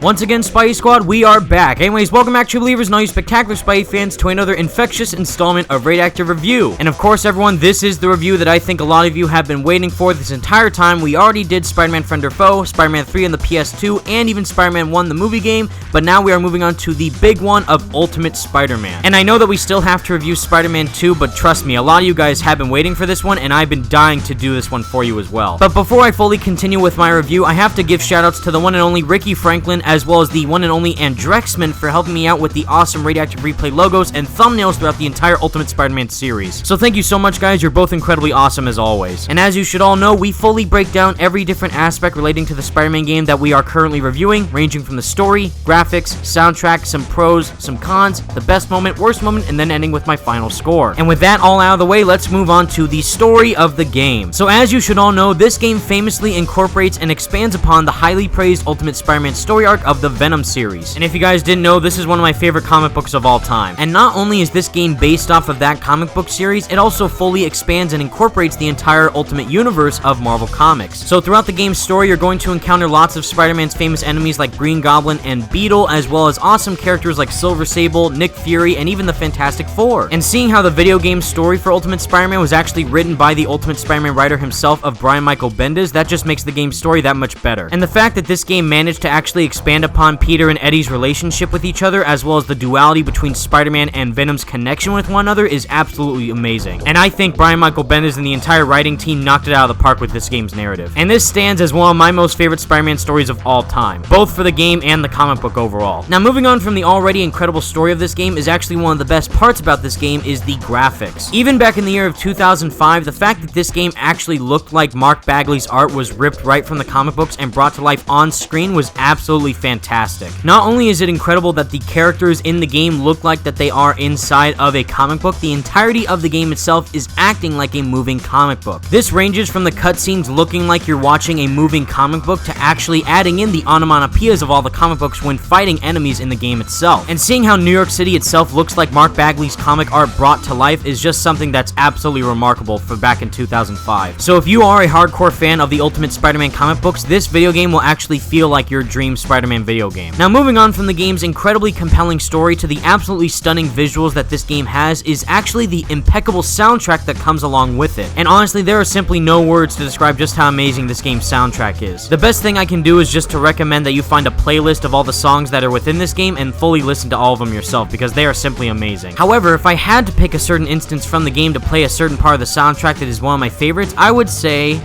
Once again, Spidey Squad, we are back. Anyways, welcome back, true believers and all you spectacular Spidey fans, to another infectious installment of Radioactive Review. And of course, everyone, this is the review that I think a lot of you have been waiting for this entire time. We already did Spider-Man Friend or Foe, Spider-Man 3 on the PS2, and even Spider-Man 1, the movie game, but now we are moving on to the big one of Ultimate Spider-Man. And I know that we still have to review Spider-Man 2, but trust me, a lot of you guys have been waiting for this one, and I've been dying to do this one for you as well. But before I fully continue with my review, I have to give shoutouts to the one and only Ricky Franklin, as well as the one and only ANDREXMAN'S for helping me out with the awesome Radioactive Replay logos and thumbnails throughout the entire Ultimate Spider-Man series. So thank you so much, guys. You're both incredibly awesome as always. And as you should all know, we fully break down every different aspect relating to the Spider-Man game that we are currently reviewing, ranging from the story, graphics, soundtrack, some pros, some cons, the best moment, worst moment, and then ending with my final score. And with that all out of the way, let's move on to the story of the game. So as you should all know, this game famously incorporates and expands upon the highly praised Ultimate Spider-Man story arc of the Venom series. And if you guys didn't know, this is one of my favorite comic books of all time. And not only is this game based off of that comic book series, it also fully expands and incorporates the entire Ultimate Universe of Marvel Comics. So throughout the game's story, you're going to encounter lots of Spider-Man's famous enemies like Green Goblin and Beetle, as well as awesome characters like Silver Sable, Nick Fury, and even the Fantastic Four. And seeing how the video game story for Ultimate Spider-Man was actually written by the Ultimate Spider-Man writer himself of Brian Michael Bendis, that just makes the game's story that much better. And the fact that this game managed to actually expand upon Peter and Eddie's relationship with each other, as well as the duality between Spider-Man and Venom's connection with one another, is absolutely amazing. And I think Brian Michael Bendis and the entire writing team knocked it out of the park with this game's narrative. And this stands as one of my most favorite Spider-Man stories of all time, both for the game and the comic book overall. Now, moving on from the already incredible story of this game, is actually one of the best parts about this game is the graphics. Even back in the year of 2005, the fact that this game actually looked like Mark Bagley's art was ripped right from the comic books and brought to life on screen was absolutely fantastic. Not only is it incredible that the characters in the game look like that they are inside of a comic book, the entirety of the game itself is acting like a moving comic book. This ranges from the cutscenes looking like you're watching a moving comic book to actually adding in the onomatopoeias of all the comic books when fighting enemies in the game itself. And seeing how New York City itself looks like Mark Bagley's comic art brought to life is just something that's absolutely remarkable for back in 2005. So if you are a hardcore fan of the Ultimate Spider-Man comic books, this video game will actually feel like your dream Spider-Man video game. Now, moving on from the game's incredibly compelling story to the absolutely stunning visuals that this game has is actually the impeccable soundtrack that comes along with it. And honestly, there are simply no words to describe just how amazing this game's soundtrack is. The best thing I can do is just to recommend that you find a playlist of all the songs that are within this game and fully listen to all of them yourself, because they are simply amazing. However, if I had to pick a certain instance from the game to play a certain part of the soundtrack that is one of my favorites, I would say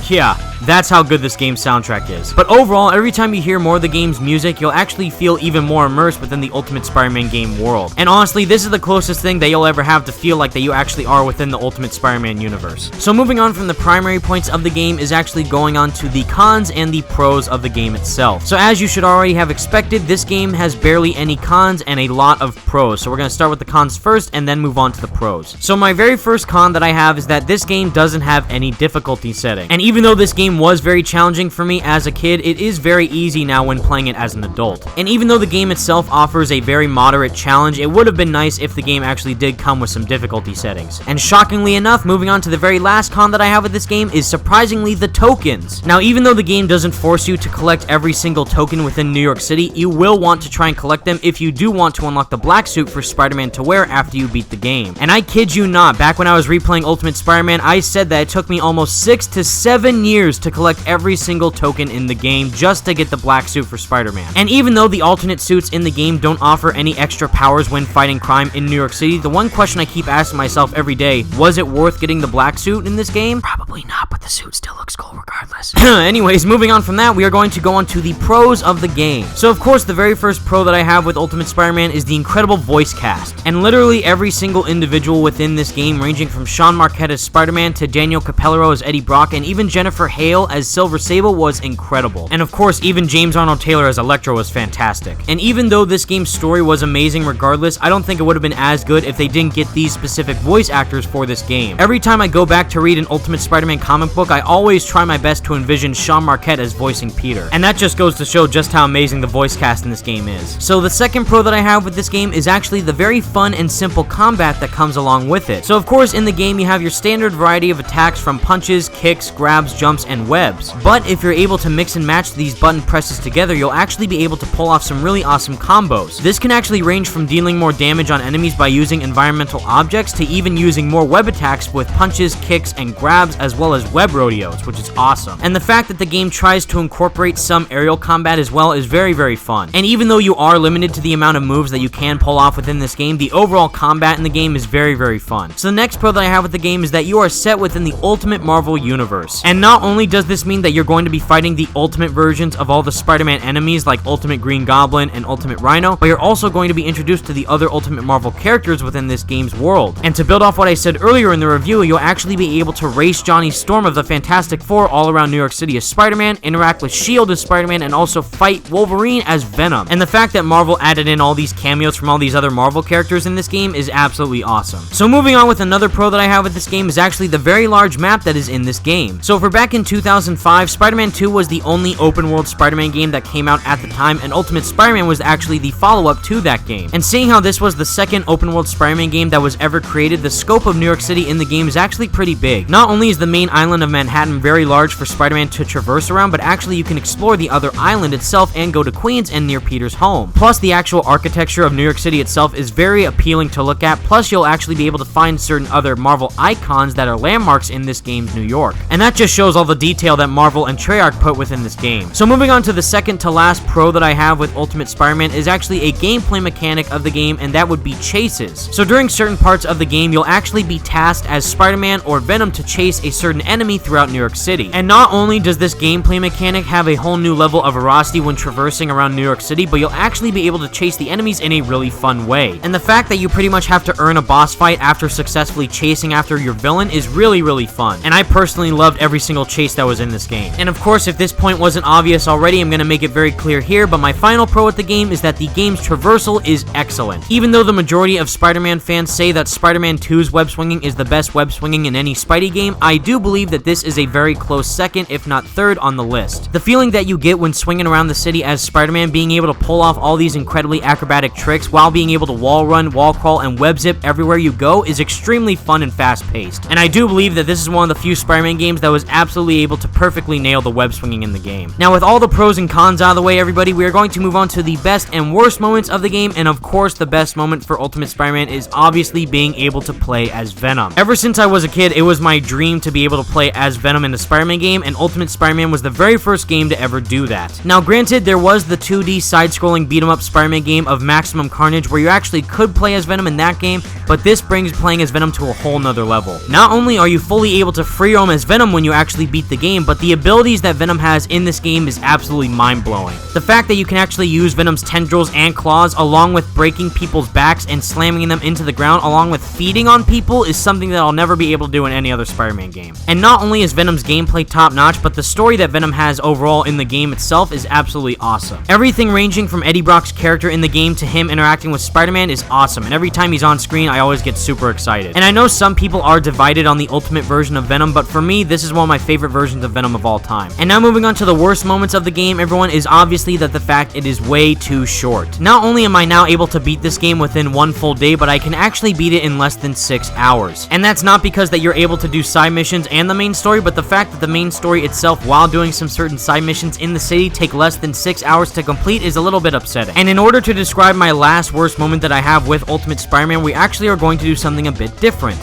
yeah, that's how good this game's soundtrack is. But overall, every time you hear more of the game's music, you'll actually feel even more immersed within the Ultimate Spider-Man game world. And honestly, this is the closest thing that you'll ever have to feel like that you actually are within the Ultimate Spider-Man universe. So moving on from the primary points of the game is actually going on to the cons and the pros of the game itself. So as you should already have expected, this game has barely any cons and a lot of pros. So we're going to start with the cons first and then move on to the pros. So my very first con that I have is that this game doesn't have any difficulty setting. And even though this game was very challenging for me as a kid, it is very easy now when playing it as an adult. And even though the game itself offers a very moderate challenge, it would have been nice if the game actually did come with some difficulty settings. And shockingly enough, moving on to the very last con that I have with this game is surprisingly the tokens. Now, even though the game doesn't force you to collect every single token within New York City, you will want to try and collect them if you do want to unlock the black suit for Spider-Man to wear after you beat the game. And I kid you not, back when I was replaying Ultimate Spider-Man, I said that it took me almost 6 to 7 years to collect every single token in the game just to get the black suit for Spider-Man. And even though the alternate suits in the game don't offer any extra powers when fighting crime in New York City, the one question I keep asking myself every day, was it worth getting the black suit in this game? Probably not, but the suit still looks cool regardless. Anyways, moving on from that, we are going to go on to the pros of the game. So of course, the very first pro that I have with Ultimate Spider-Man is the incredible voice cast. And literally every single individual within this game, ranging from Sean Marquette as Spider-Man to Daniel Capellaro as Eddie Brock, and even Jennifer Hale scale as Silver Sable was incredible. And of course, even James Arnold Taylor as Electro was fantastic. And even though this game's story was amazing regardless, I don't think it would have been as good if they didn't get these specific voice actors for this game. Every time I go back to read an Ultimate Spider-Man comic book, I always try my best to envision Sean Marquette as voicing Peter. And that just goes to show just how amazing the voice cast in this game is. So the second pro that I have with this game is actually the very fun and simple combat that comes along with it. So of course, in the game you have your standard variety of attacks from punches, kicks, grabs, jumps, and webs. But if you're able to mix and match these button presses together, you'll actually be able to pull off some really awesome combos. This can actually range from dealing more damage on enemies by using environmental objects to even using more web attacks with punches, kicks, and grabs, as well as web rodeos, which is awesome. And the fact that the game tries to incorporate some aerial combat as well is very, very fun. And even though you are limited to the amount of moves that you can pull off within this game, the overall combat in the game is very, very fun. So the next pro that I have with the game is that you are set within the Ultimate Marvel Universe. And not only does this mean that you're going to be fighting the ultimate versions of all the Spider-Man enemies like Ultimate Green Goblin and Ultimate Rhino, but you're also going to be introduced to the other Ultimate Marvel characters within this game's world. And to build off what I said earlier in the review, you'll actually be able to race Johnny Storm of the Fantastic Four all around New York City as Spider-Man, interact with S.H.I.E.L.D. as Spider-Man, and also fight Wolverine as Venom. And the fact that Marvel added in all these cameos from all these other Marvel characters in this game is absolutely awesome. So moving on with another pro that I have with this game is actually the very large map that is in this game. So for back in 2005, Spider-Man 2 was the only open world Spider-Man game that came out at the time, and Ultimate Spider-Man was actually the follow-up to that game. And seeing how this was the second open world Spider-Man game that was ever created, the scope of New York City in the game is actually pretty big. Not only is the main island of Manhattan very large for Spider-Man to traverse around, but actually you can explore the other island itself and go to Queens and near Peter's home. Plus, the actual architecture of New York City itself is very appealing to look at, plus you'll actually be able to find certain other Marvel icons that are landmarks in this game's New York. And that just shows all the detail that Marvel and Treyarch put within this game. So moving on to the second to last pro that I have with Ultimate Spider-Man is actually a gameplay mechanic of the game, and that would be chases. So during certain parts of the game, you'll actually be tasked as Spider-Man or Venom to chase a certain enemy throughout New York City. And not only does this gameplay mechanic have a whole new level of veracity when traversing around New York City, but you'll actually be able to chase the enemies in a really fun way. And the fact that you pretty much have to earn a boss fight after successfully chasing after your villain is really, really fun. And I personally loved every single chase that was in this game. And of course, if this point wasn't obvious already, I'm going to make it very clear here, but my final pro with the game is that the game's traversal is excellent. Even though the majority of Spider-Man fans say that Spider-Man 2's web swinging is the best web swinging in any Spidey game, I do believe that this is a very close second, if not third, on the list. The feeling that you get when swinging around the city as Spider-Man, being able to pull off all these incredibly acrobatic tricks while being able to wall run, wall crawl, and web zip everywhere you go is extremely fun and fast-paced. And I do believe that this is one of the few Spider-Man games that was absolutely able to perfectly nail the web swinging in the game. Now, with all the pros and cons out of the way, everybody, we are going to move on to the best and worst moments of the game, and of course, the best moment for Ultimate Spider-Man is obviously being able to play as Venom. Ever since I was a kid, it was my dream to be able to play as Venom in the Spider-Man game, and Ultimate Spider-Man was the very first game to ever do that. Now, granted, there was the 2D side-scrolling beat-em-up Spider-Man game of Maximum Carnage where you actually could play as Venom in that game, but this brings playing as Venom to a whole nother level. Not only are you fully able to free roam as Venom when you actually beat the game, but the abilities that Venom has in this game is absolutely mind-blowing. The fact that you can actually use Venom's tendrils and claws along with breaking people's backs and slamming them into the ground along with feeding on people is something that I'll never be able to do in any other Spider-Man game. And not only is Venom's gameplay top-notch, but the story that Venom has overall in the game itself is absolutely awesome. Everything ranging from Eddie Brock's character in the game to him interacting with Spider-Man is awesome, and every time he's on screen, I always get super excited. And I know some people are divided on the ultimate version of Venom, but for me, this is one of my favorite versions of Venom of all time. And now moving on to the worst moments of the game, everyone, is obviously that the fact it is way too short. Not only am I now able to beat this game within one full day, but I can actually beat it in less than 6 hours. And that's not because that you're able to do side missions and the main story, but the fact that the main story itself, while doing some certain side missions in the city, take less than 6 hours to complete is a little bit upsetting. And in order to describe my last worst moment that I have with Ultimate Spider-Man, we actually are going to do something a bit different.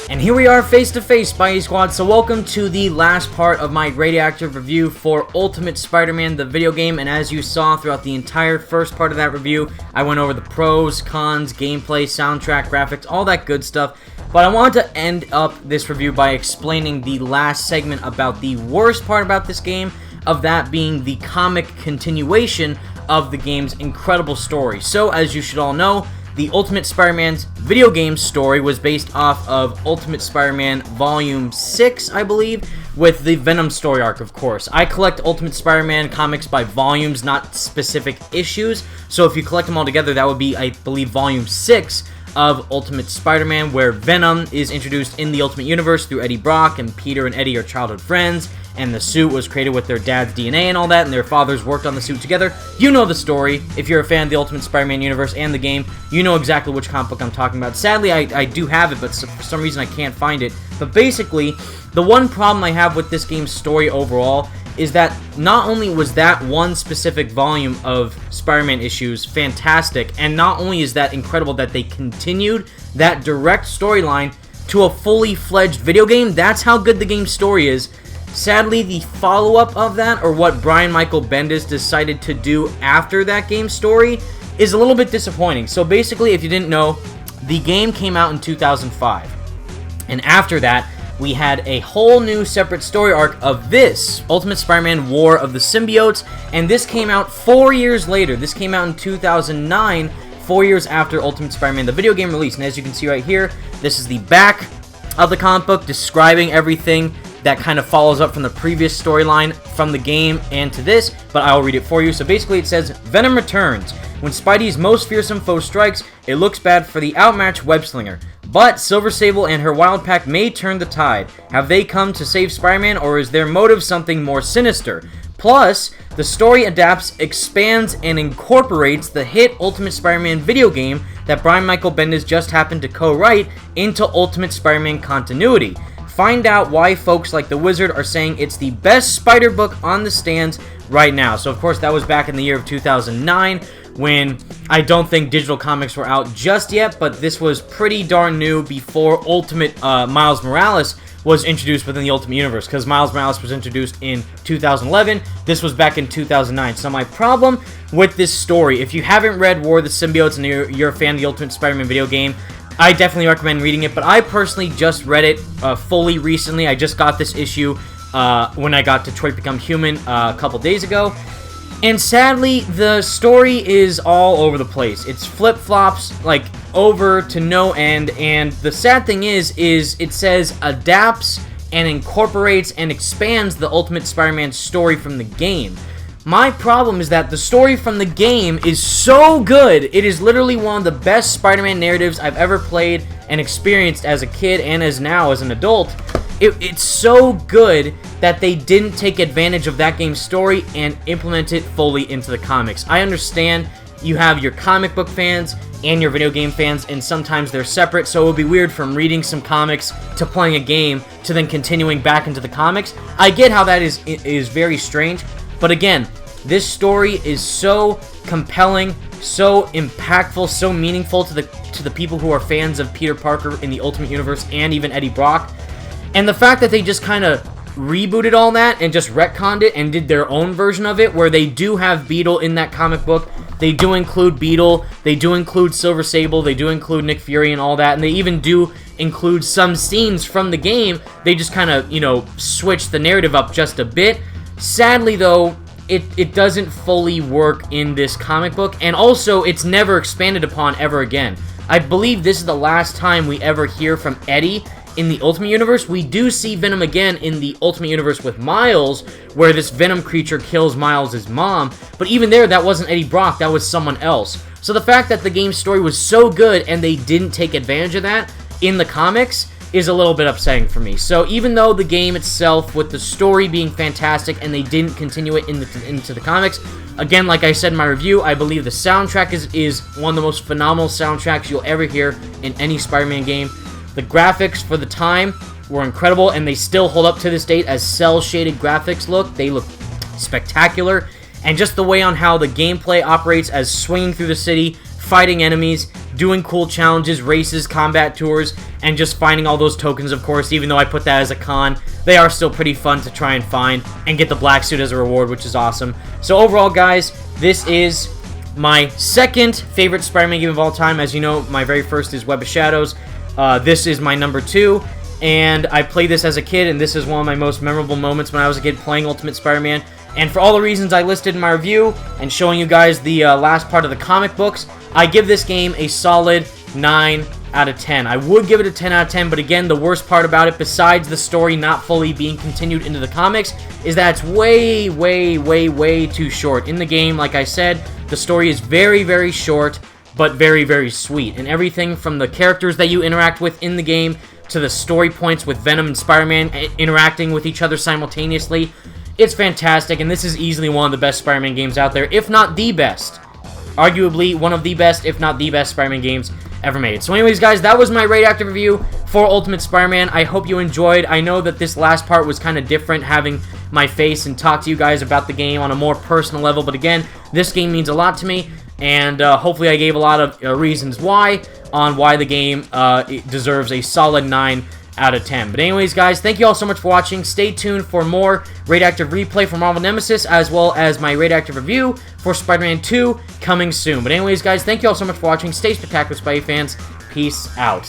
And here we are face to face, Spidey Squad, so welcome to the last part of my Radioactive review for Ultimate Spider-Man, the video game, and as you saw throughout the entire first part of that review, I went over the pros, cons, gameplay, soundtrack, graphics, all that good stuff, but I wanted to end up this review by explaining the last segment about the worst part about this game, of that being the comic continuation of the game's incredible story. So, as you should all know, the Ultimate Spider-Man's video game story was based off of Ultimate Spider-Man Volume 6, I believe, with the Venom story arc, of course. I collect Ultimate Spider-Man comics by volumes, not specific issues. So if you collect them all together, that would be, I believe, volume 6 of Ultimate Spider-Man, where Venom is introduced in the Ultimate Universe through Eddie Brock, and Peter and Eddie are childhood friends, and the suit was created with their dad's DNA and all that, and their fathers worked on the suit together. You know the story. If you're a fan of the Ultimate Spider-Man universe and the game, you know exactly which comic book I'm talking about. Sadly, I do have it, but for some reason I can't find it. But basically, the one problem I have with this game's story overall is that not only was that one specific volume of Spider-Man issues fantastic, and not only is that incredible that they continued that direct storyline to a fully fledged video game, that's how good the game's story is. Sadly, the follow-up of that, or what Brian Michael Bendis decided to do after that game's story, is a little bit disappointing. So basically, if you didn't know, the game came out in 2005. And after that, we had a whole new separate story arc of this, Ultimate Spider-Man War of the Symbiotes, and this came out 4 years later. This came out in 2009, 4 years after Ultimate Spider-Man, the video game release. And as you can see right here, this is the back of the comic book describing everything that kind of follows up from the previous storyline from the game and to this, but I'll read it for you. So basically it says, Venom returns. When Spidey's most fearsome foe strikes, it looks bad for the outmatched web-slinger. But Silver Sable and her Wild Pack may turn the tide. Have they come to save Spider-Man, or is their motive something more sinister? Plus, the story adapts, expands, and incorporates the hit Ultimate Spider-Man video game that Brian Michael Bendis just happened to co-write into Ultimate Spider-Man continuity. Find out why folks like The Wizard are saying it's the best Spider book on the stands right now. So, of course, that was back in the year of 2009, when I don't think digital comics were out just yet, but this was pretty darn new before Ultimate Miles Morales was introduced within the Ultimate Universe, because Miles Morales was introduced in 2011. This was back in 2009. So my problem with this story, if you haven't read War of the Symbiotes and you're a fan of the Ultimate Spider-Man video game, I definitely recommend reading it, but I personally just read it fully recently. I just got this issue when I got Detroit Become Human a couple days ago. And sadly, the story is all over the place. It's flip-flops, like, over to no end, and the sad thing is it says adapts and incorporates and expands the Ultimate Spider-Man story from the game. My problem is that the story from the game is so good. It is literally one of the best Spider-Man narratives I've ever played and experienced as a kid and as now as an adult. It's so good that they didn't take advantage of that game's story and implement it fully into the comics. I understand you have your comic book fans and your video game fans, and sometimes they're separate, so it would be weird from reading some comics to playing a game to then continuing back into the comics. I get how that is very strange, but again, this story is so compelling, so impactful, so meaningful to the people who are fans of Peter Parker in the Ultimate Universe and even Eddie Brock. And the fact that they just kind of rebooted all that and just retconned it and did their own version of it, where they do have Beetle in that comic book. They do include Beetle, they do include Silver Sable, they do include Nick Fury and all that, and they even do include some scenes from the game. They just kind of, switch the narrative up just a bit. Sadly, though, it doesn't fully work in this comic book, and also it's never expanded upon ever again. I believe this is the last time we ever hear from Eddie in the Ultimate Universe. We do see Venom again in the Ultimate Universe with Miles, where this Venom creature kills Miles' mom, but even there, that wasn't Eddie Brock, that was someone else. So the fact that the game's story was so good and they didn't take advantage of that in the comics is a little bit upsetting for me. So even though the game itself, with the story being fantastic and they didn't continue it into the comics, again, like I said in my review, I believe the soundtrack is one of the most phenomenal soundtracks you'll ever hear in any Spider-Man game. The graphics for the time were incredible, and they still hold up to this date as cel-shaded graphics look. They look spectacular, and just the way on how the gameplay operates as swinging through the city, fighting enemies, doing cool challenges, races, combat tours, and just finding all those tokens, of course. Even though I put that as a con, they are still pretty fun to try and find, and get the black suit as a reward, which is awesome. So overall, guys, this is my second favorite Spider-Man game of all time. As you know, my very first is Web of Shadows. This is my number 2, and I played this as a kid, and this is one of my most memorable moments when I was a kid playing Ultimate Spider-Man. And for all the reasons I listed in my review, and showing you guys the last part of the comic books, I give this game a solid 9 out of 10. I would give it a 10 out of 10, but again, the worst part about it, besides the story not fully being continued into the comics, is that it's way, way, way, way too short. In the game, like I said, the story is very, very short, but very, very sweet. And everything from the characters that you interact with in the game to the story points with Venom and Spider-Man interacting with each other simultaneously, it's fantastic, and this is easily one of the best Spider-Man games out there, if not the best. Arguably one of the best, if not the best Spider-Man games ever made. So anyways, guys, that was my Radioactive review for Ultimate Spider-Man. I hope you enjoyed. I know that this last part was kind of different, having my face and talk to you guys about the game on a more personal level, but again, this game means a lot to me, and hopefully I gave a lot of reasons why the game it deserves a solid 9 out of 10. But anyways, guys, thank you all so much for watching. Stay tuned for more Radioactive replay for Marvel Nemesis, as well as my Radioactive review for Spider-Man 2 coming soon. But anyways, guys, thank you all so much for watching. Stay spectacular, Spidey fans. Peace out.